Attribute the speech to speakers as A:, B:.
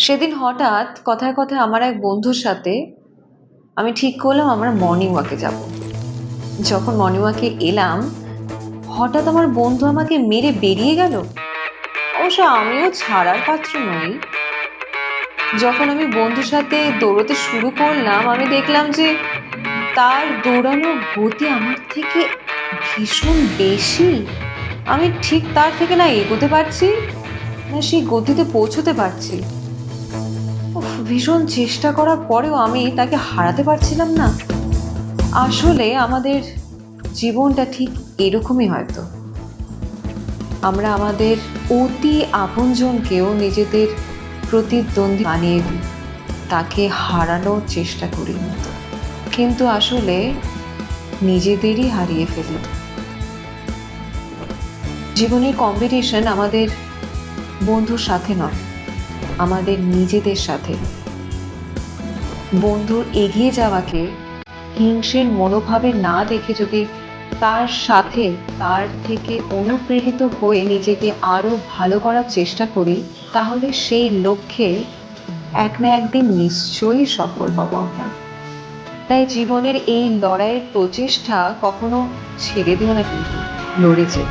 A: সেদিন হঠাৎ কথায় কথায় আমার এক বন্ধুর সাথে আমি ঠিক করলাম আমরা মর্নিং ওয়াকে যাব। যখন মর্নিং ওয়াকে এলাম, হঠাৎ আমার বন্ধু আমাকে মেরে বেরিয়ে গেল। অবশ্য আমিও ছাড়ার পাত্র নই। যখন আমি বন্ধুর সাথে দৌড়তে শুরু করলাম, আমি দেখলাম যে তার দৌড়ানোর গতি আমার থেকে ভীষণ বেশি। আমি ঠিক তার থেকে না এগোতে পারছি, না সেই গতিতে পৌঁছতে পারছি। উফ, ভীষণ চেষ্টা করার পরেও আমি তাকে হারাতে পারছিলাম না। আসলে আমাদের জীবনটা ঠিক এরকমই হয়তো। আমরা আমাদের অতি আপনজনকেও নিজেদের প্রতিদ্বন্দ্বী বানিয়ে দিই, তাকে হারানোর চেষ্টা করি, কিন্তু আসলে নিজেদেরই হারিয়ে ফেলি। জীবনের কম্পিটিশন আমাদের বন্ধুর সাথে নয়, আমাদের নিজেদের সাথে। বন্ধুর এগিয়ে যাওয়াকে হিংসের মনোভাবে না দেখে যদি তার সাথে তার থেকে অনুপ্রেরিত হয়ে নিজেকে আরো ভালো করার চেষ্টা করি, তাহলে সেই লক্ষ্যে এক না একদিন নিশ্চয়ই সফল হব আমরা। তাই জীবনের এই লড়াইয়ের প্রচেষ্টা কখনো ছেড়ে দিও না, কিন্তু লড়ে যেও।